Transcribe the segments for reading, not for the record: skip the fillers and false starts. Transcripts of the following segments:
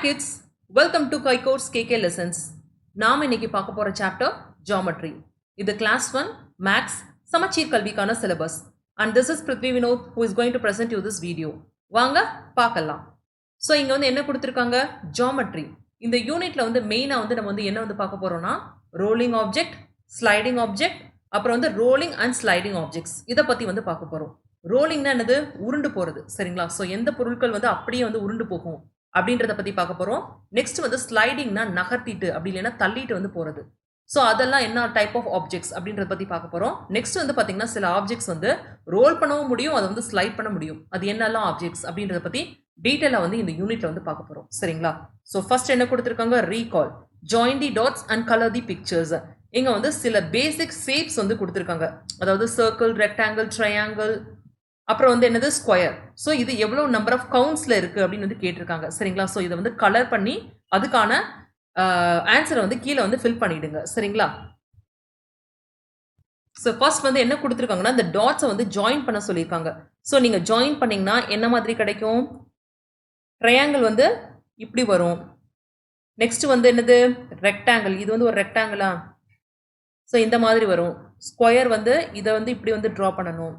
kids, welcome to Kaiko's KK lessons. நாம் இன்னைக்கு பார்க்க போற சாப்டர் ஜியோமெட்ரி. இது கிளாஸ் 1 மேத்ஸ் சமச்சீர் கல்விக்கான syllabus. And this is Prithvi Vinod who is going to present you this video. வாங்க பார்க்கலாம். ஸோ இங்க வந்து என்ன கொடுத்திருக்காங்க? ஜியோமெட்ரி. இந்த யூனிட்ல வந்து மெயினா வந்து நம்ம வந்து என்ன வந்து பார்க்க போறோம்னா ரோலிங் ஆப்ஜெக்ட், ஸ்லைடிங் ஆப்ஜெக்ட், அப்புறம் வந்து ரோலிங் அண்ட் ஸ்லைடிங் ஆப்ஜெக்ட்ஸ் இதை பத்தி வந்து பார்க்க போறோம். ரோலிங்னா என்னது? உருண்டு போறது. சரிங்களா? ஸோ எந்த பொருட்கள் வந்து அப்படியே வந்து உருண்டு போகும் அப்படின்றத பத்தி பார்க்க போறோம். நெக்ஸ்ட் வந்து ஸ்லைடிங்னா நகர்த்திட்டு அப்படி இல்லைன்னா தள்ளிட்டு வந்து போறது. ஸோ அதெல்லாம் என்ன டைப் ஆஃப் ஆப்ஜெக்ட்ஸ் அப்படின்றத பத்தி பார்க்க போறோம். நெக்ஸ்ட் வந்து பாத்தீங்கன்னா சில ஆப்ஜெக்ட்ஸ் வந்து ரோல் பண்ணவும் முடியும், அதை வந்து ஸ்லைட் பண்ண முடியும். அது என்னெல்லாம் ஆப்ஜெக்ட்ஸ் அப்படின்றத பத்தி டீட்டெயிலா வந்து இந்த யூனிட்ல வந்து பார்க்க போறோம். சரிங்களா? ஸோ ஃபர்ஸ்ட் என்ன கொடுத்துருக்காங்க? Recall, join the dots and colour the pictures. இங்க வந்து சில பேசிக் ஷேப்ஸ் வந்து கொடுத்துருக்காங்க. அதாவது சர்க்கிள், ரெக்டாங்கிள், ட்ரையாங்கிள், அப்புறம் வந்து என்னது ஸ்கொயர். ஸோ இது எவ்வளோ நம்பர் ஆஃப் கவுண்ட்ஸ்ல இருக்கு அப்படின்னு வந்து கேட்டிருக்காங்க. சரிங்களா? ஸோ இதை வந்து கலர் பண்ணி அதுக்கான ஆன்சரை வந்து கீழே வந்து ஃபில் பண்ணிடுங்க. சரிங்களா? ஸோ ஃபர்ஸ்ட் வந்து என்ன கொடுத்துருக்காங்கன்னா இந்த டாட்ஸை வந்து ஜாயின் பண்ண சொல்லியிருக்காங்க. ஸோ நீங்கள் ஜாயின் பண்ணீங்கன்னா என்ன மாதிரி கிடைக்கும்? ட்ரையாங்கிள் வந்து இப்படி வரும். நெக்ஸ்ட் வந்து என்னது? ரெக்டாங்கிள். இது வந்து ஒரு ரெக்டாங்கிளா? ஸோ இந்த மாதிரி வரும். ஸ்கொயர் வந்து இதை வந்து இப்படி வந்து ட்ரா பண்ணணும்.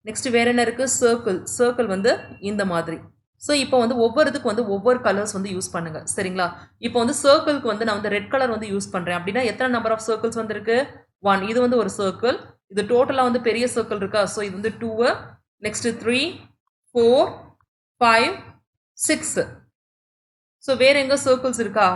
நெக்ஸ்ட் வேற என்ன இருக்கு? சர்க்கிள். சர்க்கிள் வந்து இந்த மாதிரி. ஸோ இப்போ வந்து ஒவ்வொருத்துக்கு வந்து ஒவ்வொரு கலர்ஸ் வந்து யூஸ் பண்ணுங்க. சரிங்களா? இப்போ வந்து சர்க்கிள்க்கு வந்து நான் வந்து ரெட் கலர் வந்து யூஸ் பண்றேன் அப்படின்னா எத்தனை நம்பர் ஆஃப் சர்க்கிள்ஸ் வந்து இருக்கு? 1. இது வந்து ஒரு சர்க்கிள். இது டோட்டலா வந்து பெரிய சர்க்கிள் இருக்கா? ஸோ இது வந்து 2. நெக்ஸ்ட் 3, 4, 5, 6. ஸோ வேற எங்க சர்க்கிள்ஸ் இருக்கா?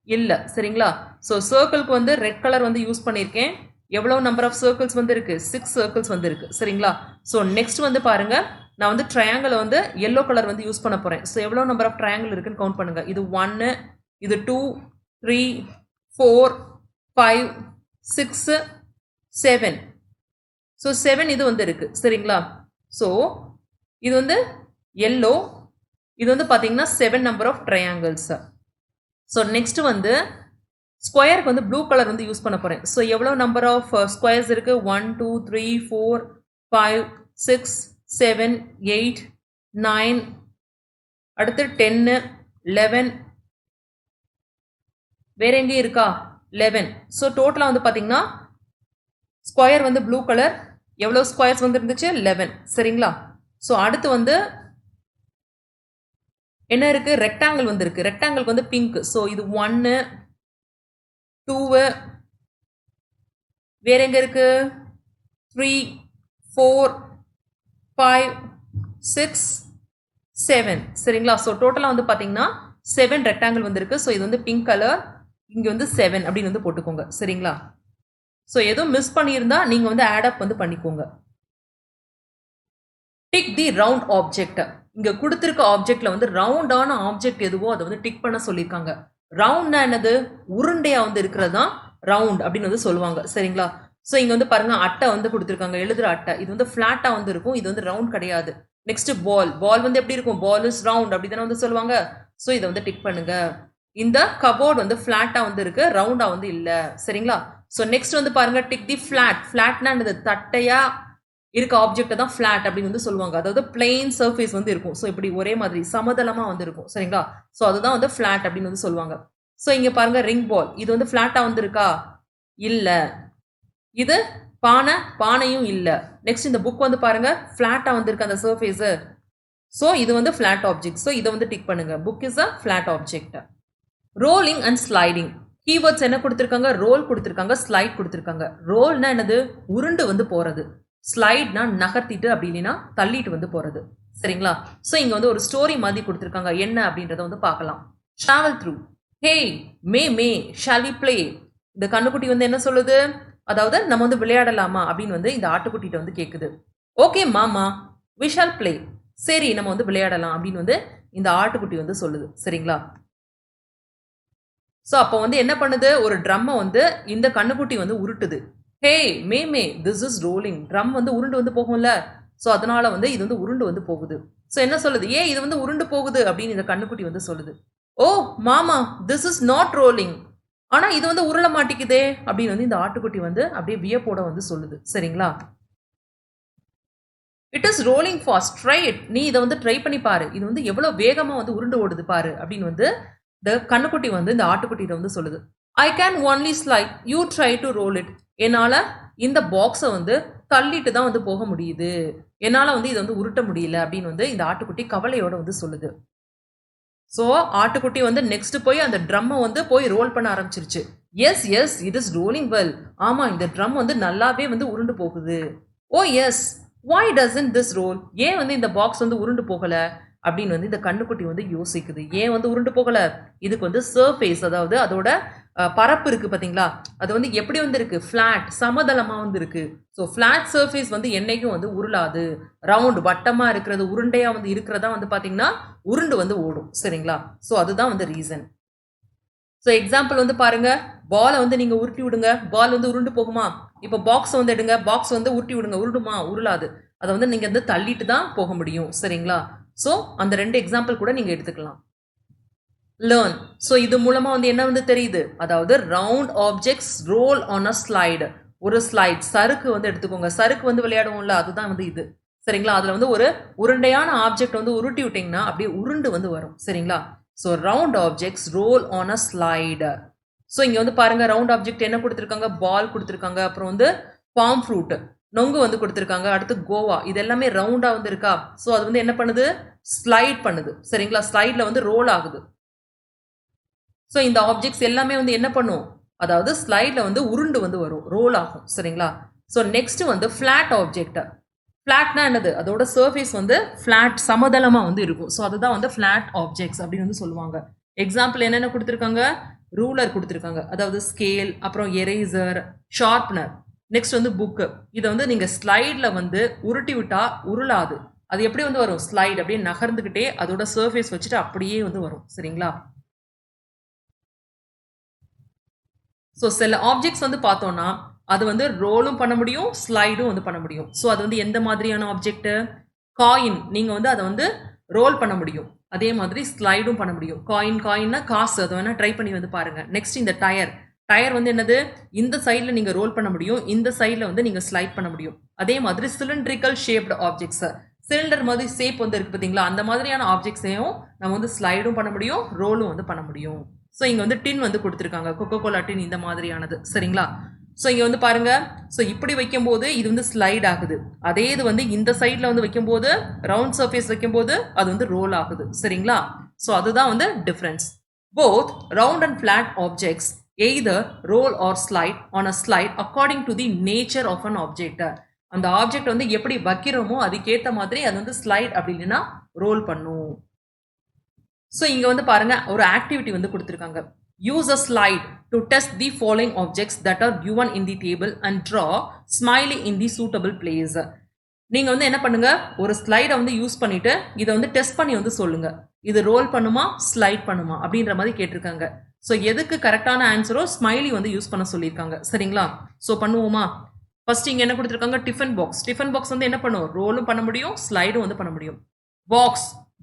இல்ல. சரிங்களா? ஸோ சர்க்கிள்க்கு வந்து ரெட் கலர் வந்து யூஸ் பண்ணியிருக்கேன். எவ்வளவு நம்பர் ஆஃப் சர்க்கிள்ஸ் வந்து இருக்கு? 6 சர்க்கிள்ஸ் வந்து இருக்கு. சரிங்களா? ஸோ நெக்ஸ்ட் வந்து பாருங்க, நான் வந்து ட்ரையாங்கிள் வந்து எல்லோ கலர் வந்து யூஸ் பண்ண போறேன். ஸோ எவ்வளவு நம்பர் ஆஃப் ட்ரையாங்கிள் இருக்குன்னு கவுண்ட் பண்ணுங்க. இது 1, இது 2, 3, 4, 5, 6, 7. ஸோ 7 இது வந்து இருக்கு. சரிங்களா? ஸோ இது வந்து எல்லோ, இது வந்து பாத்தீங்கன்னா 7 number of triangles. So next வந்து ஸ்கொயருக்கு வந்து ப்ளூ கலர் வந்து யூஸ் பண்ண போறேன். ஸோ எவ்வளோ நம்பர் ஆஃப் ஸ்கொயர்ஸ் இருக்கு? 1, 2, 3, 4, 5, 6, 7, 8, 9, அடுத்து 10, 11, வேற எங்கே இருக்கா? 11. ஸோ டோட்டலா வந்து பாத்தீங்கன்னா ஸ்கொயர் வந்து ப்ளூ கலர், எவ்வளோ ஸ்கொயர்ஸ் வந்து இருந்துச்சு? 11. சரிங்களா? ஸோ அடுத்து வந்து என்ன இருக்கு? ரெக்டாங்கிள் வந்து இருக்கு. ரெக்டாங்கிளுக்கு வந்து பிங்க். ஸோ இது 1, 2, வேற எங்க இருக்கு? 3, 4, 5, 6, 7. சரிங்களா? ஸோ டோட்டலா வந்து பாத்தீங்கன்னா 7 ரெக்டாங்கிள் வந்து இருக்கு. ஸோ இது வந்து பிங்க் கலர், இங்க வந்து 7 அப்படின்னு வந்து போட்டுக்கோங்க. சரிங்களா? ஸோ எதுவும் மிஸ் பண்ணியிருந்தா நீங்க வந்து ஆட் அப் வந்து பண்ணிக்கோங்க. Tick the round object. இங்க கொடுத்திருக்க ஆப்ஜெக்ட்ல வந்து ரவுண்டான ஆப்ஜெக்ட் எதுவோ அதை வந்து டிக் பண்ண சொல்லியிருக்காங்க. ரவுண்ட்னா என்னது? உருண்டையா வந்து இருக்கிறது தான் ரவுண்ட் அப்படின்னு வந்து சொல்லுவாங்க. சரிங்களா? ஸோ இங்க வந்து பாருங்க அட்டை வந்து கொடுத்துருக்காங்க, எழுதுற அட்டை. இது வந்து பிளாட்டா வந்து இருக்கும், இது வந்து ரவுண்ட் கிடையாது. நெக்ஸ்ட் பால். பால் வந்து எப்படி இருக்கும்? பால் இஸ் ரவுண்ட் அப்படி தானே வந்து சொல்லுவாங்க. ஸோ இதை வந்து டிக் பண்ணுங்க. இந்த கபோர்ட் வந்து பிளாட்டா வந்து இருக்கு, ரவுண்டா வந்து இல்ல. சரிங்களா? ஸோ நெக்ஸ்ட் வந்து பாருங்க டிக் தி பிளாட். பிளாட்னா என்னது? தட்டையா இருக்க ஆப்ஜெக்ட் தான் பிளாட் அப்படின்னு வந்து சொல்லுவாங்க. அதாவது பிளெயின் சர்ஃபேஸ் வந்து இருக்கும். ஸோ இப்படி ஒரே மாதிரி சமதளமா வந்து இருக்கும். சரிங்களா? ஸோ அதுதான் வந்து பிளாட் அப்படின்னு வந்து சொல்லுவாங்க. ஸோ இங்க பாருங்க ரிங் பால். இது வந்து பிளாட்டா வந்து இருக்கா? இல்ல. இது பானை, பானையும் இல்ல. நெக்ஸ்ட் இந்த புக் வந்து பாருங்க பிளாட்டா வந்து இருக்கு அந்த சர்ஃபேஸ். ஸோ இது வந்து பிளாட் ஆப்ஜெக்ட். ஸோ இதை வந்து டிக் பண்ணுங்க. Book is a flat object. Rolling and sliding. Keywords என்ன கொடுத்திருக்காங்க? ரோல் கொடுத்திருக்காங்க, ஸ்லைட் கொடுத்திருக்காங்க. ரோல்னா என்னது? உருண்டு வந்து போறது. ஸ்லைட்னா நகர்த்திட்டு அப்படி இல்லைன்னா தள்ளிட்டு வந்து போறது. சரிங்களா? ஸோ இங்க வந்து ஒரு ஸ்டோரி மாதிரி கொடுத்திருக்காங்க. என்ன அப்படின்றத வந்து பார்க்கலாம். Travel through. Hey may shall we play. இந்த கண்ணுக்குட்டி வந்து என்ன சொல்லுது? அதாவது நம்ம வந்து விளையாடலாமா அப்படின்னு வந்து இந்த ஆட்டுக்குட்டிட்ட வந்து கேக்குது. ஓகே மாமா, வி ஷால் பிளே. சரி நம்ம வந்து விளையாடலாம் அப்படின்னு வந்து இந்த ஆட்டுக்குட்டி வந்து சொல்லுது. சரிங்களா? ஸோ அப்போ வந்து என்ன பண்ணுது? ஒரு ட்ரம்மை வந்து இந்த கண்ணுக்குட்டி வந்து உருட்டுது. ஹே me this is rolling. Drum வந்து உருண்டு வந்து போகும்ல. ஸோ அதனால வந்து இது வந்து உருண்டு வந்து போகுது. ஸோ என்ன சொல்லுது? இது வந்து உருண்டு போகுது அப்படின்னு இந்த கண்ணுக்குட்டி வந்து சொல்லுது. ஓ மாமா, திஸ் இஸ் நாட் ரோலிங். ஆனா இது வந்து உருள மாட்டிக்குதே அப்படின்னு வந்து இந்த ஆட்டுக்குட்டி வந்து அப்படியே வியப்போட வந்து சொல்லுது. சரிங்களா? It is rolling fast, try it. நீ இதை வந்து ட்ரை பண்ணி பாரு, இது வந்து எவ்வளவு வேகமா வந்து உருண்டு ஓடுது பாரு அப்படின்னு வந்து இந்த கண்ணுக்குட்டி வந்து இந்த ஆட்டுக்குட்டியிட வந்து சொல்லுது, I can only slide, you try to roll it. என்னால் இந்த பாக்ஸை வந்து தள்ளிட்டு தான் வந்து போக முடியுது, என்னால் வந்து இதை வந்து உருட்ட முடியல அப்படின்னு வந்து இந்த ஆட்டுக்குட்டி கவலையோட வந்து சொல்லுது. ஸோ ஆட்டுக்குட்டி வந்து நெக்ஸ்ட் போய் அந்த ட்ரம்மை வந்து போய் ரோல் பண்ண ஆரம்பிச்சிருச்சு. Yes yes it is rolling well. ஆமாம், இந்த ட்ரம் வந்து நல்லாவே வந்து உருண்டு போகுது. Oh yes, why doesn't this roll? ஏன் வந்து இந்த பாக்ஸ் வந்து உருண்டு போகல அப்படின்னு வந்து இந்த கண்ணுக்குட்டி வந்து யோசிக்குது. ஏன் வந்து உருண்டு போகல? இதுக்கு வந்து சர்ஃபேஸ், அதாவது அதோட பரப்பு இருக்கு பார்த்தீங்களா, அது வந்து எப்படி வந்து இருக்கு, ஃப்ளாட், சமதளமாக வந்து இருக்கு. ஸோ ஃப்ளாட் சர்ஃபேஸ் வந்து என்னைக்கும் வந்து உருளாது. ரவுண்ட் வட்டமாக இருக்கிறது, உருண்டையாக வந்து இருக்கிறதா வந்து பார்த்தீங்கன்னா உருண்டு வந்து ஓடும். சரிங்களா? ஸோ அதுதான் வந்து ரீசன். ஸோ எக்ஸாம்பிள் வந்து பாருங்க, பாலை வந்து நீங்கள் உருட்டி விடுங்க, பால் வந்து உருண்டு போகுமா? இப்போ பாக்ஸ் வந்து எடுங்க, பாக்ஸ் வந்து உருட்டி விடுங்க, உருடுமா? உருளாது. அதை வந்து நீங்கள் வந்து தள்ளிட்டு தான் போக முடியும். சரிங்களா? ஸோ அந்த 2 எக்ஸாம்பிள் கூட நீங்கள் எடுத்துக்கலாம். லேர்ன். ஸோ இது மூலமா வந்து என்ன வந்து தெரியுது, அதாவது round objects roll on a slide. ஒரு ஸ்லைட், சறுக்கு வந்து எடுத்துக்கோங்க, சறுக்கு வந்து விளையாடுவோம்ல, அதுதான் வந்து இது. சரிங்களா? அதில் வந்து ஒரு உருண்டையான ஆப்ஜெக்ட் வந்து உருட்டி விட்டிங்கன்னா அப்படியே உருண்டு வந்து வரும். சரிங்களா? So round objects roll on a slide. So இங்கே வந்து பாருங்க, ரவுண்ட் ஆப்ஜெக்ட் என்ன கொடுத்துருக்காங்க, பால் கொடுத்துருக்காங்க, அப்புறம் வந்து பாம் ஃப்ரூட், நொங்கு வந்து கொடுத்துருக்காங்க, அடுத்து கோவா. இது எல்லாமே ரவுண்டாக வந்து இருக்கா. ஸோ அது வந்து என்ன பண்ணுது, ஸ்லைட் பண்ணுது. சரிங்களா? ஸ்லைடில் வந்து ரோல் ஆகுது. ஸோ இந்த ஆப்ஜெக்ட்ஸ் எல்லாமே வந்து என்ன பண்ணும், அதாவது ஸ்லைடில் வந்து உருண்டு வந்து வரும், ரோல் ஆகும். சரிங்களா? ஸோ நெக்ஸ்ட் வந்து ஃப்ளாட் ஆப்ஜெக்ட். ஃப்ளாட்னா என்னது, அதோட சர்ஃபேஸ் வந்து ஃப்ளாட், சமதளமாக வந்து இருக்கும். ஸோ அதுதான் வந்து ஃப்ளாட் ஆப்ஜெக்ட்ஸ் அப்படின்னு வந்து சொல்லுவாங்க. எக்ஸாம்பிள் என்னென்ன கொடுத்துருக்காங்க, ரூலர் கொடுத்துருக்காங்க, அதாவது ஸ்கேல், அப்புறம் எரேசர், ஷார்ப்னர், நெக்ஸ்ட் வந்து புக்கு. இதை வந்து நீங்கள் ஸ்லைடில் வந்து உருட்டி விட்டா உருளாது. அது எப்படி வந்து வரும், ஸ்லைட் அப்படியே நகர்ந்துக்கிட்டே அதோட சர்ஃபேஸ் வச்சுட்டு அப்படியே வந்து வரும். சரிங்களா? ஸோ சில ஆப்ஜெக்ட்ஸ் வந்து பார்த்தோம்னா அது வந்து ரோலும் பண்ண முடியும், ஸ்லைடும் வந்து பண்ண முடியும். ஸோ அது வந்து எந்த மாதிரியான ஆப்ஜெக்ட், காயின், நீங்கள் வந்து அதை வந்து ரோல் பண்ண முடியும், அதே மாதிரி ஸ்லைடும் பண்ண முடியும். காயின்னா காசு, அதை வேணால் ட்ரை பண்ணி வந்து பாருங்கள். நெக்ஸ்ட் இந்த டயர், டயர் வந்து என்னது, இந்த சைடில் நீங்கள் ரோல் பண்ண முடியும், இந்த சைடில் வந்து நீங்கள் ஸ்லைட் பண்ண முடியும். அதே மாதிரி சிலிண்ட்ரிக்கல் ஷேப்டு ஆப்ஜெக்ட்ஸ், சிலிண்டர் மாதிரி ஷேப் வந்து இருக்குது பார்த்தீங்களா, அந்த மாதிரியான ஆப்ஜெக்ட்ஸையும் நம்ம வந்து ஸ்லைடும் பண்ண முடியும், ரோலும் வந்து பண்ண முடியும். ஸோ இங்கே வந்து டின் வந்து கொடுத்துருக்காங்க, கொக்கோ கோலா டின், இந்த மாதிரியானது. சரிங்களா? ஸோ இங்கே வந்து பாருங்க, ஸோ இப்படி வைக்கும்போது இது வந்து ஸ்லைட் ஆகுது, அதே இது வந்து இந்த சைடில் வந்து வைக்கும்போது, ரவுண்ட் சர்ஃபேஸ் வைக்கும்போது அது வந்து ரோல் ஆகுது. சரிங்களா? ஸோ அதுதான் வந்து difference. Both round and flat objects either roll or slide on a slide according to the nature of an object. அந்த ஆப்ஜெக்ட் வந்து எப்படி வைக்கிறோமோ அதுக்கேற்ற மாதிரி அது வந்து ஸ்லைட் அப்படி இல்லைன்னா ரோல் பண்ணும். ஸோ இங்கே வந்து பாருங்க, ஒரு ஆக்டிவிட்டி வந்து கொடுத்துருக்காங்க. Use a slide to test the following objects that are given in the table and draw smiley in the suitable place. நீங்கள் வந்து என்ன பண்ணுங்க, ஒரு ஸ்லைடை வந்து யூஸ் பண்ணிட்டு இதை வந்து டெஸ்ட் பண்ணி வந்து சொல்லுங்க, இது ரோல் பண்ணுமா ஸ்லைட் பண்ணுமா அப்படின்ற மாதிரி கேட்டிருக்காங்க. ஸோ எதுக்கு கரெக்டான ஆன்சரோ ஸ்மைலி வந்து யூஸ் பண்ண சொல்லியிருக்காங்க. சரிங்களா? ஸோ பண்ணுவோமா? ஃபர்ஸ்ட் இங்கே என்ன கொடுத்துருக்காங்க, டிஃபன் பாக்ஸ். டிஃபன் பாக்ஸ் வந்து என்ன பண்ணும், ரோலும் பண்ண முடியும், ஸ்லைடும் வந்து பண்ண முடியும்.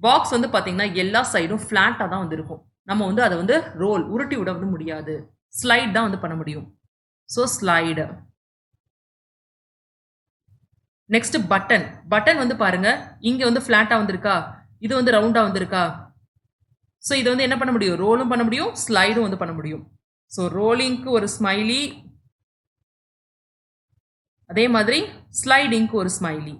பாக்ஸ் வந்து பார்த்தீங்கன்னா எல்லா சைடும் ஃப்ளாட்டாக தான் வந்து இருக்கும், நம்ம வந்து அதை வந்து ரோல் உருட்டி விட வந்து முடியாது, ஸ்லைட் தான் வந்து பண்ண முடியும். So slide. நெக்ஸ்ட் பட்டன் வந்து பாருங்க, இங்கே வந்து ஃப்ளாட்டாக வந்திருக்கா, இது வந்து ரவுண்டாக வந்திருக்கா. ஸோ இதை வந்து என்ன பண்ண முடியும், ரோலும் பண்ண முடியும், ஸ்லைடும் வந்து பண்ண முடியும். ஸோ ரோலிங்க்கு ஒரு ஸ்மைலி, அதே மாதிரி ஸ்லைடிங்க்கு ஒரு ஸ்மைலி.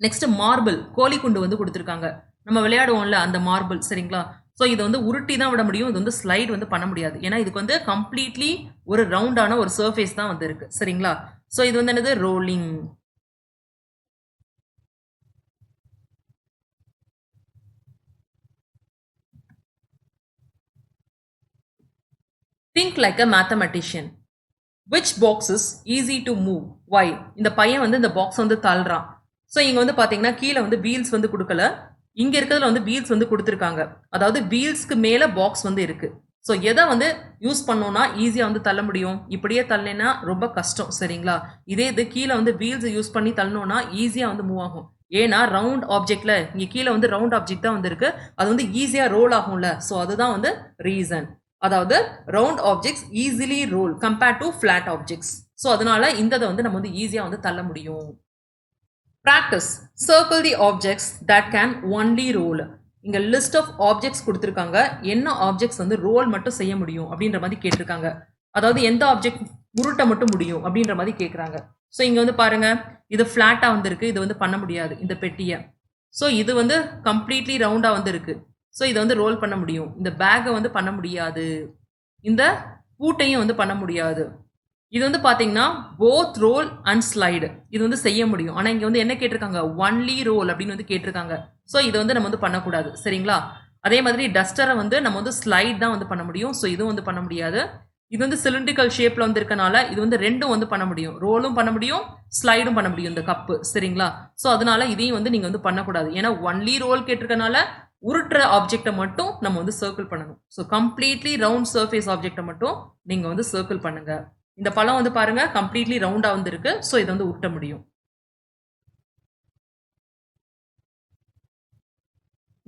நெக்ஸ்ட் மார்பிள், கோழி குண்டு வந்து கொடுத்துருக்காங்க, நம்ம விளையாடுவோம்ல அந்த மார்பிள். சரிங்களா? ஸோ இதை வந்து உருட்டி தான் விட முடியும், இது வந்து ஸ்லைட் வந்து பண்ண முடியாது, ஏன்னா இதுக்கு வந்து கம்ப்ளீட்லி ஒரு ரவுண்டான ஒரு சர்ஃபேஸ் தான் வந்து இருக்கு. சரிங்களா? ஸோ இது வந்து என்னது, rolling. Think like a mathematician. Which box is easy to move, why? இந்த பையன் வந்து இந்த பாக்ஸ் வந்து தள்ளுறான். ஸோ இங்கே வந்து பார்த்தீங்கன்னா கீழே வந்து வீல்ஸ் வந்து கொடுக்கல, இங்கே இருக்கிறதுல வந்து வீல்ஸ் வந்து கொடுத்துருக்காங்க, அதாவது வீல்ஸ்க்கு மேலே பாக்ஸ் வந்து இருக்கு. ஸோ எதை வந்து யூஸ் பண்ணோம்னா ஈஸியாக வந்து தள்ள முடியும், இப்படியே தள்ளினா ரொம்ப கஷ்டம். சரிங்களா? இதே இது கீழே வந்து வீல்ஸ் யூஸ் பண்ணி தள்ளணும்னா ஈஸியாக வந்து மூவ் ஆகும், ஏன்னா ரவுண்ட் ஆப்ஜெக்ட்ல இங்கே கீழே வந்து ரவுண்ட் ஆப்ஜெக்ட் தான் வந்து இருக்கு, அது வந்து ஈஸியாக ரோல் ஆகும்ல. ஸோ அதுதான் வந்து ரீசன், அதாவது round objects easily roll compared to flat objects. So அதனால இந்த வந்து நம்ம வந்து ஈஸியாக வந்து தள்ள முடியும். Practice. Circle the objects that can only roll. இங்க லிஸ்ட் ஆஃப் ஆப்ஜெக்ட்ஸ் கொடுத்துருக்காங்க. என்ன ஆப்ஜெக்ட்ஸ் வந்து ரோல் மட்டும் செய்ய முடியும் அப்படின்ற மாதிரி கேட்டிருக்காங்க. அதாவது எந்த ஆப்ஜெக்ட் உருட்ட மட்டும் முடியும் அப்படின்ற மாதிரி கேட்குறாங்க. ஸோ இங்க வந்து பாருங்க, இது ஃபிளாட்டா வந்திருக்கு, இது வந்து பண்ண முடியாது இந்த பெட்டியை. ஸோ இது வந்து கம்ப்ளீட்லி ரவுண்டா வந்து இருக்கு. ஸோ இதை வந்து ரோல் பண்ண முடியும். இந்த பேக்கை வந்து பண்ண முடியாது. இந்த பூட்டையும் வந்து பண்ண முடியாது. இது வந்து பாத்தீங்கன்னா போத் ரோல் அண்ட் ஸ்லைடு இது வந்து செய்ய முடியும். ஆனா இங்க வந்து என்ன கேட்டிருக்காங்க, ஒன்லி ரோல் அப்படின்னு வந்து கேட்டிருக்காங்க. ஸோ இது வந்து நம்ம வந்து பண்ணக்கூடாது. சரிங்களா? அதே மாதிரி டஸ்டரை வந்து நம்ம வந்து ஸ்லைட் தான் வந்து பண்ண முடியும். ஸோ இதுவும் வந்து பண்ண முடியாது. இது வந்து சிலிண்ட்ரிக்கல் ஷேப்ல வந்து இருக்கனால இது வந்து ரெண்டும் வந்து பண்ண முடியும். ரோலும் பண்ண முடியும், ஸ்லைடும் பண்ண முடியும் இந்த கப்பு. சரிங்களா? ஸோ அதனால இதையும் வந்து நீங்க வந்து பண்ணக்கூடாது. ஏன்னா ஒன்லி ரோல் கேட்டிருக்கனால உருட்டுற ஆப்ஜெக்டை மட்டும் நம்ம வந்து சர்க்கிள் பண்ணணும். ஸோ கம்ப்ளீட்லி ரவுண்ட் சர்ஃபேஸ் ஆப்ஜெக்டை மட்டும் நீங்க வந்து சர்க்கிள் பண்ணுங்க. இந்த பழம் வந்து பாருங்க கம்ப்ளீட்லி ரவுண்டா வந்து இருக்கு. ஸோ இதை வந்து உருட்ட முடியும்.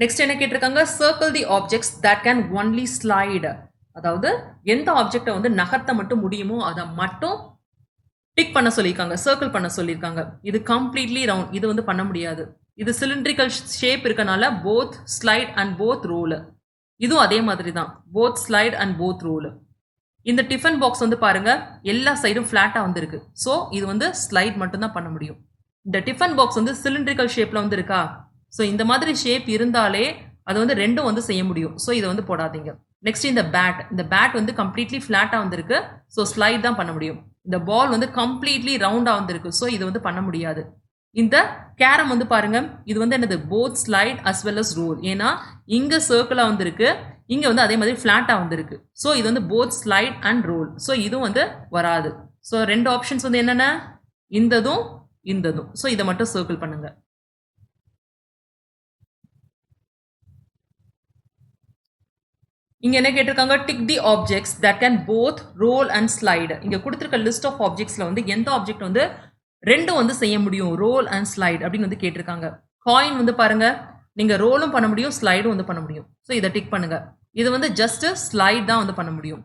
நெக்ஸ்ட் என்ன கேட்டிருக்காங்க, circle the objects that can only slide. அதாவது எந்த ஆப்ஜெக்டை வந்து நகர்த்த மட்டும் முடியுமோ அதை மட்டும் டிக் பண்ண சொல்லியிருக்காங்க, சர்க்கிள் பண்ண சொல்லியிருக்காங்க. இது கம்ப்ளீட்லி ரவுண்ட், இது வந்து பண்ண முடியாது. இது சிலிண்ட்ரிக்கல் ஷேப் இருக்கனால both slide and both roll. இதுவும் அதே மாதிரி தான், both slide and both roll. இந்த டிஃபன் பாக்ஸ் வந்து பாருங்க எல்லா சைடும் ஃபிளாட்டா வந்து இருக்கு. ஸோ இது வந்து ஸ்லைட் மட்டும் தான் பண்ண முடியும். இந்த டிஃபன் பாக்ஸ் வந்து சிலிண்ட்ரிக்கல் ஷேப்ல வந்து இருக்கா. ஸோ இந்த மாதிரி ஷேப் இருந்தாலே அது வந்து ரெண்டும் வந்து செய்ய முடியும். ஸோ இதை வந்து போடாதீங்க. நெக்ஸ்ட் இந்த பேட் வந்து கம்ப்ளீட்லி ஃபிளாட்டா வந்திருக்கு. ஸோ ஸ்லைட் தான் பண்ண முடியும். இந்த பால் வந்து கம்ப்ளீட்லி ரவுண்டா வந்திருக்கு. ஸோ இது வந்து பண்ண முடியாது. இந்த கேரம் வந்து பாருங்க, இது வந்து என்னது, both slide as well as roll. ஏன்னா இங்க சர்க்கிளா வந்திருக்கு, இங்க வந்து அதே மாதிரி ஃபிளாட்டா வந்திருக்கு. ஸோ இது வந்து both slide and roll. So இதுவும் வந்து வராது. ஸோ ரெண்டு ஆப்ஷன்ஸ் வந்து என்னென்ன, இந்ததும் இந்ததும். ஸோ இதை மட்டும் சர்க்கிள் பண்ணுங்க. இங்க என்ன கேட்டிருக்காங்க, tick the objects that can both roll and slide. இங்க கொடுத்திருக்க லிஸ்ட் ஆஃப் ஆப்ஜெக்ட்ஸ்ல வந்து எந்த ஆப்ஜெக்ட் வந்து ரெண்டும் வந்து செய்ய முடியும், ரோல் அண்ட் ஸ்லைட் அப்படின்னு வந்து கேட்டிருக்காங்க. காயின் வந்து பாருங்க, நீங்க ரோலும் பண்ண முடியும், ஸ்லைடும் வந்து பண்ண முடியும். ஸோ இதை டிக் பண்ணுங்க. இது வந்து ஜஸ்ட் ஸ்லைட் தான் வந்து பண்ண முடியும்.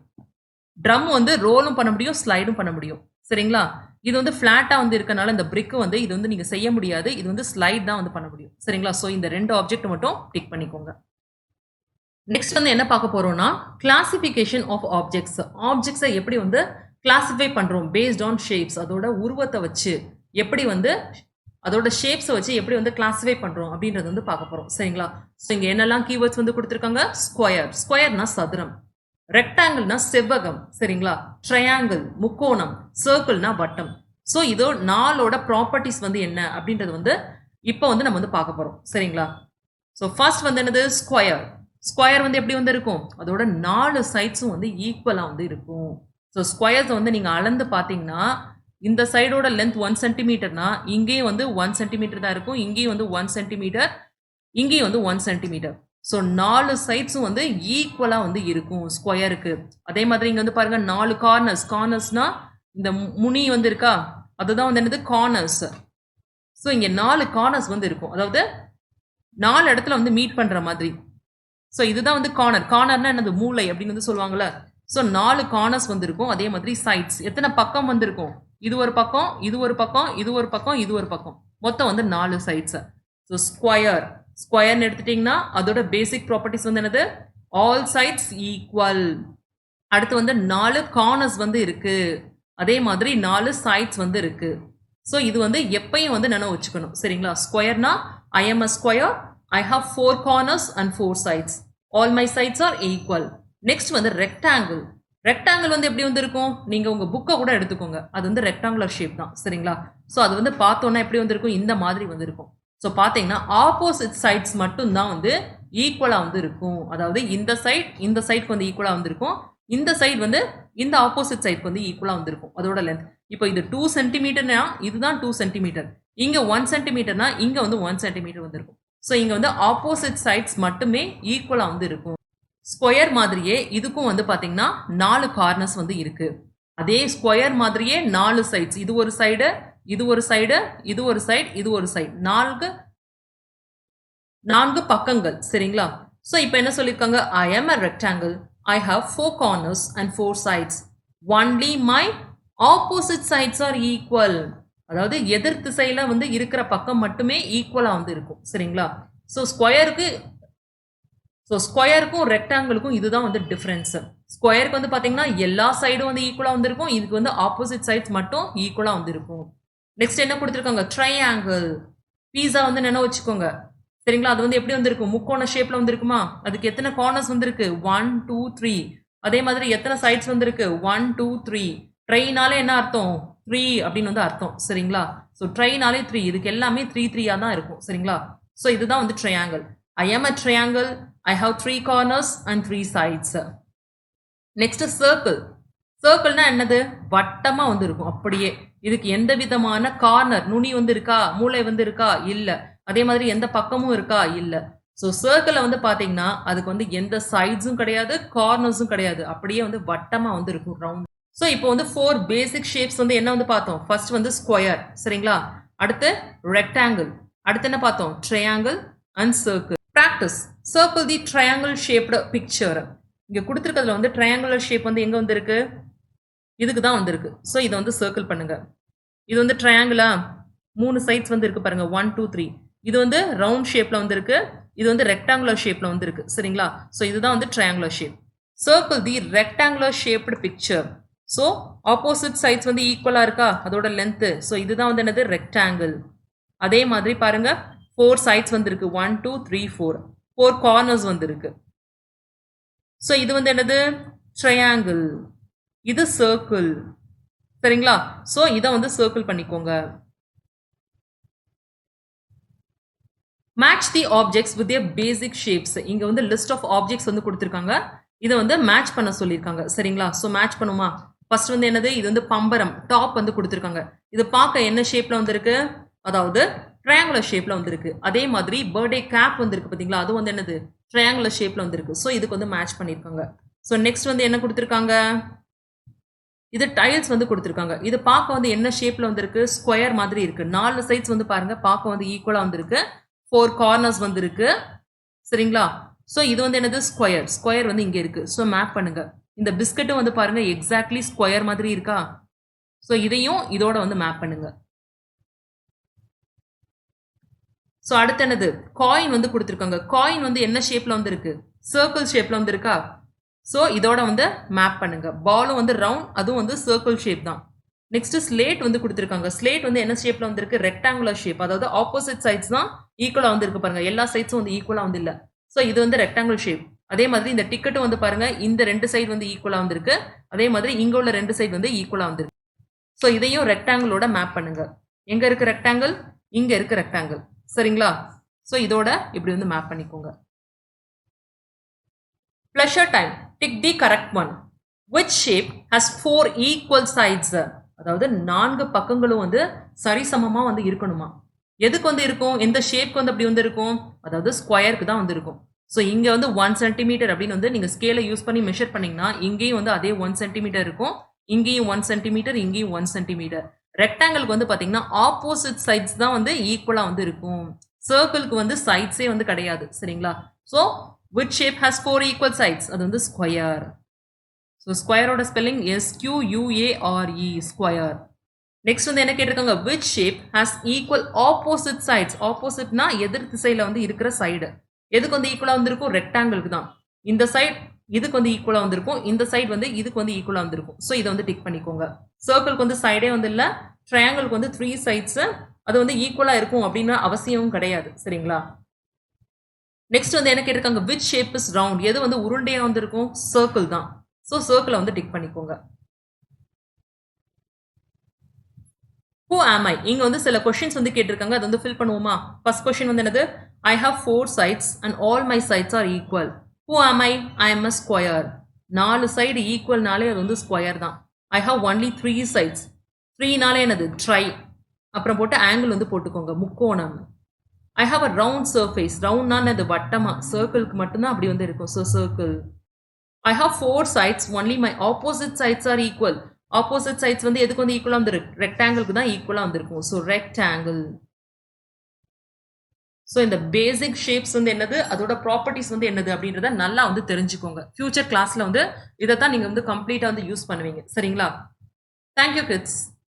ட்ரம் வந்து ரோலும் பண்ண முடியும், ஸ்லைடும் பண்ண முடியும். சரிங்களா? இது வந்து ஃபிளாட்டா வந்து இருக்கனால இந்த பிரிக் வந்து இது வந்து நீங்க செய்ய முடியாது. இது வந்து ஸ்லைட் தான் வந்து பண்ண முடியும். சரிங்களா? ஸோ இந்த ரெண்டு ஆப்ஜெக்ட் மட்டும் டிக் பண்ணிக்கோங்க. நெக்ஸ்ட் வந்து என்ன பார்க்க போறோம்னா, கிளாசிபிகேஷன் ஆஃப் ஆப்ஜெக்ட்ஸ். ஆப்ஜெக்ட்ஸை எப்படி வந்து கிளாசிஃபை பண்றோம் பேஸ்ட் ஆன் ஷேப்ஸ். அதோட உருவத்தை வச்சு எப்படி வந்து அதோட ஷேப்ஸை வச்சு எப்படி வந்து கிளாசிஃபை பண்றோம் அப்படின்றது வந்து பார்க்க போறோம். சரிங்களா? ஸோ இங்க என்னெல்லாம் கீவேர்ட்ஸ் வந்து கொடுத்துருக்காங்க, ஸ்கொயர், ஸ்கொயர்னா சதுரம், ரெக்டாங்கிள்னா செவ்வகம், சரிங்களா, ட்ரையாங்கிள் முக்கோணம், சர்க்கிள்னா வட்டம். ஸோ இதோ நாலோட ப்ராப்பர்ட்டிஸ் வந்து என்ன அப்படின்றது வந்து இப்போ வந்து நம்ம வந்து பார்க்க போறோம். சரிங்களா? ஸோ ஃபர்ஸ்ட் வந்து என்னது, ஸ்கொயர். ஸ்கொயர் வந்து எப்படி வந்து இருக்கும், அதோட 4 சைட்ஸும் வந்து ஈக்குவலா வந்து இருக்கும். ஸோ ஸ்கொயர்ஸ் வந்து நீங்க அளந்து பார்த்தீங்கன்னா இந்த சைடோட லென்த் 1 சென்டிமீட்டர்னா இங்கேயும் வந்து 1 சென்டிமீட்டர் தான் இருக்கும், இங்கேயும் வந்து 1 சென்டிமீட்டர், இங்கேயும் வந்து 1 சென்டிமீட்டர். ஸோ 4 சைட்ஸும் வந்து ஈக்குவலா வந்து இருக்கும் ஸ்கொயருக்கு. அதே மாதிரி இங்க வந்து பாருங்க 4 கார்னர்ஸ். கார்னர்ஸ்னா இந்த முனி வந்து இருக்கா, அதுதான் வந்து என்னது, கார்னர்ஸ். ஸோ இங்க 4 கார்னர்ஸ் வந்து இருக்கும், அதாவது 4 இடத்துல வந்து மீட் பண்ற மாதிரி. ஸோ இதுதான் வந்து கார்னர். கார்னர்னா என்னது, மூளை அப்படின்னு வந்து சொல்லுவாங்கல்ல. ஸோ 4 கார்னர்ஸ் வந்து இருக்கும். அதே மாதிரி சைட்ஸ் எத்தனை பக்கம் வந்து இருக்கும், இது ஒரு பக்கம், இது ஒரு பக்கம், இது ஒரு பக்கம், இது ஒரு பக்கம், மொத்தம் வந்து 4 சைட்ஸ். ஸோ ஸ்கொயர், ஸ்கொயர்னு எடுத்துட்டீங்கன்னா அதோட பேசிக் ப்ராப்பர்ட்டிஸ் வந்து என்னது, ஆல் சைட்ஸ் ஈக்குவல். அடுத்து வந்து 4 கார்னர்ஸ் வந்து இருக்கு, அதே மாதிரி 4 சைட்ஸ் வந்து இருக்கு. ஸோ இது வந்து எப்பயும் வந்து நினைவு வச்சுக்கணும். சரிங்களா? ஸ்கொயர்னா I am a square, I have 4 corners and 4 sides. All my sides are equal. Next வந்து rectangle. Rectangle வந்து எப்படி வந்து இருக்கும், நீங்க உங்க புக்கை கூட எடுத்துக்கோங்க, அது வந்து ரெக்டாங்குலர் ஷேப் தான். சரிங்களா? ஸோ அது வந்து பார்த்தோன்னா எப்படி வந்து இருக்கும், இந்த மாதிரி வந்து இருக்கும். ஸோ பார்த்தீங்கன்னா ஆப்போசிட் சைட்ஸ் மட்டும் தான் வந்து ஈக்குவலாக வந்து இருக்கும். அதாவது இந்த சைட்க்கு வந்து ஈக்குவலாக வந்து இருக்கும், இந்த சைடு வந்து இந்த ஆப்போசிட் சைட்க்கு வந்து ஈக்குவலாக வந்து இருக்கும் அதோட லென்த். இப்போ இது 2 சென்டிமீட்டர்னா இதுதான் 2 சென்டிமீட்டர், இங்க 1 சென்டிமீட்டர்னா இங்க வந்து 1 சென்டிமீட்டர் வந்து இருக்கும். ஸோ இங்க வந்து ஆப்போசிட் சைட்ஸ் மட்டுமே ஈக்குவலா வந்து இருக்கும். ஸ்கொயர் மாதிரியே இதுக்கும் வந்து பாத்தீங்கன்னா 4 கார்னர்ஸ் வந்து இருக்கு. அதே ஸ்கொயர் மாதிரியே 4 சைட்ஸ், இது ஒரு சைடு, இது ஒரு சைடு, இது ஒரு சைடு, இது ஒரு சைடு, 4 பக்கங்கள். சரிங்களா? ஸோ இப்போ என்ன சொல்லியிருக்காங்க, ஐ am a rectangle, I have 4 corners and 4 sides, only my opposite sides are equal. அதாவது எதிர் திசையில வந்து இருக்கிற பக்கம் மட்டுமே ஈக்குவலா வந்து இருக்கும். சரிங்களா? ஸோ ஸ்கொயருக்கு ஸோ ஸ்கொயருக்கும் ரெக்டாங்கிளுக்கும் இதுதான் வந்து டிஃப்ரென்ஸ். ஸ்கொயருக்கு வந்து பார்த்தீங்கன்னா எல்லா சைடும் வந்து ஈக்குவலாக வந்திருக்கும், இதுக்கு வந்து ஆப்போசிட் சைட்ஸ் மட்டும் ஈக்குவலாக வந்திருக்கும். நெக்ஸ்ட் என்ன கொடுத்துருக்காங்க, ட்ரையாங்கிள். பீஸா வந்து நினைவு வச்சுக்கோங்க சரிங்களா. அது வந்து எப்படி வந்திருக்கும், முக்கோண ஷேப்ல வந்திருக்குமா. அதுக்கு எத்தனை கார்னர்ஸ் வந்திருக்கு, 1 2 3. அதே மாதிரி எத்தனை சைட்ஸ் வந்திருக்கு, 1 2 3. ட்ரைனாலே என்ன அர்த்தம், 3 அப்படின்னு வந்து அர்த்தம் சரிங்களா. ஸோ ட்ரைனாலே 3, இதுக்கு எல்லாமே 3 3 தான் இருக்கும் சரிங்களா. ஸோ இதுதான் வந்து triangle. I am a triangle. I have 3 corners and 3 sides. Next circle. சர்க்கிள்னா என்னது, வட்டமா வந்து இருக்கும் அப்படியே. இதுக்கு எந்த விதமான கார்னர் நுனி வந்து இருக்கா, மூளை வந்து இருக்கா இல்ல. அதே மாதிரி எந்த பக்கமும் இருக்கா இல்ல. ஸோ சர்க்கிளை வந்து பாத்தீங்கன்னா அதுக்கு வந்து எந்த சைட்ஸும் கிடையாது, கார்னர்ஸும் கிடையாது, அப்படியே வந்து வட்டமா வந்து இருக்கும், ரவுண்ட். ஸோ இப்போ வந்து 4 பேசிக் ஷேப்ஸ் வந்து என்ன வந்து பார்த்தோம். ஃபர்ஸ்ட் வந்து ஸ்கொயர் சரிங்களா, அடுத்து ரெக்டாங்கிள், அடுத்து என்ன பார்த்தோம், triangle and circle. Practice. Circle the triangle shaped picture. இங்க கொடுத்துருக்கிறதுல வந்து ட்ரையாங்குலர் ஷேப் வந்து எங்க வந்திருக்கு, இதுக்கு தான் வந்திருக்கு. ஸோ இதை வந்து சர்க்கிள் பண்ணுங்க. இது வந்து ட்ரையாங்கிளா, 3 சைட்ஸ் வந்து இருக்கு பாருங்க, 1 2 3. இது வந்து ரவுண்ட் ஷேப்ல வந்திருக்கு, இது வந்து ரெக்டாங்குலர் ஷேப்ல வந்திருக்கு சரிங்களா. ஸோ இதுதான் வந்து triangular shape. Circle the rectangular shaped picture. So opposite sides வந்து ஈக்குவலா இருக்கா, அதோட லென்த். ஸோ இதுதான் வந்து என்னது, ரெக்டாங்கிள். அதே மாதிரி பாருங்க 4 சைட்ஸ் வந்திருக்கு, 1 2 3 4. 4 கார்னர்ஸ் வந்திருக்கு. ஸோ இது வந்து என்னது, ட்ரையாங்கிள். இது சர்க்கிள் சரிங்களா. ஸோ இதை வந்து சர்க்கிள் பண்ணிக்கோங்க. Match the objects with their basic shapes. இங்க வந்து லிஸ்ட் ஆஃப் ஆப்ஜெக்ட்ஸ் வந்து கொடுத்துருக்காங்க, இதை வந்து மேட்ச் பண்ண சொல்லியிருக்காங்க சரிங்களா. ஸோ மேட்ச் பண்ணுமா. ஃபர்ஸ்ட் வந்து என்னது, இது வந்து பம்பரம் டாப் வந்து கொடுத்துருக்காங்க. இது பார்க்க என்ன ஷேப்ல வந்திருக்கு, அதாவது ட்ரையாங்குலர் ஷேப்ல வந்திருக்கு. அதே மாதிரி பர்த்டே கேப் வந்திருக்கு பாத்தீங்களா, அது வந்து என்னது, ட்ரையாங்குலர் ஷேப்ல வந்திருக்கு. ஸோ இதுக்கு வந்து மேட்ச் பண்ணியிருக்காங்க. ஸோ நெக்ஸ்ட் வந்து என்ன கொடுத்துருக்காங்க, இது டைல்ஸ் வந்து கொடுத்துருக்காங்க. இது பார்க்க வந்து என்ன ஷேப்ல வந்திருக்கு, ஸ்கொயர் மாதிரி இருக்கு. 4 சைட்ஸ் வந்து பாருங்க பார்க்க வந்து ஈக்குவலா வந்திருக்கு, 4 கார்னர்ஸ் வந்திருக்கு சரிங்களா. ஸோ இது வந்து என்னது, ஸ்கொயர். ஸ்கொயர் வந்து இங்க இருக்கு. ஸோ மேப் பண்ணுங்க. இந்த பிஸ்கட்டும் வந்து பாருங்க எக்ஸாக்ட்லி ஸ்கொயர் மாதிரி இருக்கா. ஸோ இதையும் இதோட வந்து மேப் பண்ணுங்க. ஸோ அடுத்து என்னது, காயின் வந்து கொடுத்துருக்காங்க. காயின் வந்து என்ன ஷேப்ல வந்து இருக்கு, சர்க்கிள் ஷேப்ல வந்து இருக்கா. ஸோ இதோட வந்து மேப் பண்ணுங்க. பாலும் வந்து ரவுண்ட், அதுவும் வந்து சர்க்கிள் ஷேப் தான். நெக்ஸ்ட் ஸ்லேட் வந்து கொடுத்துருக்காங்க. ஸ்லேட் வந்து என்ன ஷேப்ல வந்து இருக்கு, ரெக்டாங்குலர் ஷேப், அதாவது ஆப்போசிட் சைட்ஸ் தான் ஈக்குவலா வந்து இருக்கு பாருங்க, எல்லா சைட்ஸும் வந்து ஈக்குவலா வந்து இல்ல. ஸோ இது வந்து ரெக்டாங்குலர் ஷேப். அதே மாதிரி இந்த டிக்கெட்டும் வந்து பாருங்க, இந்த 2 சைடு வந்து ஈக்குவலா வந்திருக்கு, அதே மாதிரி இங்க உள்ள 2 சைடு வந்து ஈக்குவலா வந்திருக்கு. ஸோ இதையும் ரெக்டாங்கிளோட மேப் பண்ணுங்க. எங்க இருக்கு ரெக்டாங்கிள், இங்க இருக்கு ரெக்டாங்கிள் சரிங்களா. ஸோ இதோட இப்படி வந்து மேப் பண்ணிக்கோங்க. Pleasure time. Tick the correct one. Which shape has 4 equal sides? அதாவது 4 பக்கங்களும் வந்து சரிசமமா வந்து இருக்கணுமா. எதுக்கு வந்து இருக்கும், எந்த ஷேப்க்கு வந்து அப்படி வந்து இருக்கும், அதாவது ஸ்கொயருக்கு தான் வந்து இருக்கும். ஸோ இங்க வந்து 1 சென்டிமீட்டர் அப்படின்னு வந்து நீங்க ஸ்கேலை யூஸ் பண்ணி மெஷர் பண்ணீங்கன்னா இங்கேயும் வந்து அதே 1 சென்டிமீட்டர் இருக்கும், இங்கேயும் 1 சென்டிமீட்டர், இங்கேயும் 1 சென்டிமீட்டர். ரெக்டாங்கிளுக்கு வந்து பாத்தீங்கன்னா ஆப்போசிட் சைட்ஸ் தான் வந்து ஈக்குவலா வந்து இருக்கும். சர்க்கிளுக்கு வந்து சைட்ஸே வந்து கிடையாது சரிங்களா. So which shape has 4 equal sides? அது வந்து ஸ்கொயர். ஸோ ஸ்கொயரோட ஸ்பெல்லிங் SQUARE, ஸ்கொயர். நெக்ஸ்ட் வந்து என்ன கேட்டிருக்காங்க, which shape has equal opposite sides? ஆப்போசிட்னா எதிர் திசையில வந்து இருக்கிற சைடு. எதுக்கு வந்து ஈக்குவலா வந்திருக்கும், ரெக்டாங்கிளுக்கு தான். இந்த சைடு இதுக்கு வந்து ஈக்குவலா வந்திருக்கும், இந்த சைடு வந்து இதுக்கு வந்து ஈக்குவலா வந்திருக்கும். ஸோ இதை வந்து டிக் பண்ணிக்கோங்க. சர்க்கிளுக்கு வந்து சைடே வந்து இல்லை, ட்ரையாங்கிளுக்கு வந்து 3 சைட்ஸ், அது வந்து ஈக்குவலா இருக்கும் அப்படின்னு அவசியமும் கிடையாது சரிங்களா. நெக்ஸ்ட் வந்து என்ன கேட்டிருக்காங்க, which shape is round? எது வந்து உருண்டையா வந்து இருக்கும், சர்க்கிள் தான். ஸோ சர்க்கிளை வந்து டிக் பண்ணிக்கோங்க. Who am I? இங்க வந்து சில கொஸ்டின்ஸ் வந்து கேட்டிருக்காங்க, அது வந்து ஃபில் பண்ணுவோமா. ஃபர்ஸ்ட் கொஸ்டின் வந்து என்னது, I have 4 sides and all my sides are equal. Who am I? I am a square. 4 side ஈக்குவல்னாலே அது வந்து ஸ்கொயர் தான். I have only 3 sides. 3நாலே என்னது, ட்ரை. அப்புறம் போட்டு ஆங்கிள் வந்து போட்டுக்கோங்க, முக்கோணம். I have a round surface. ரவுண்ட்னா அது வட்டமா, சர்க்கிளுக்கு மட்டும்தான் அப்படி வந்து இருக்கும். So circle. I have 4 sides. Only my opposite sides are equal. Opposite sides வந்து எதுக்கு வந்து ஈக்குவலா வந்து ரெக்டாங்கிளுக்கு தான் ஈக்குவலா வந்திருக்கும். So rectangle. ஸோ இந்த பேசிக் ஷேப்ஸ் வந்து என்னது, அதோட ப்ராப்பர்ட்டிஸ் வந்து என்னது அப்படின்றத நல்லா வந்து தெரிஞ்சுக்கோங்க. ஃபியூச்சர் கிளாஸ்ல வந்து இதைத்தான் நீங்க வந்து கம்ப்ளீட்டா வந்து யூஸ் பண்ணுவீங்க சரிங்களா. Thank you kids.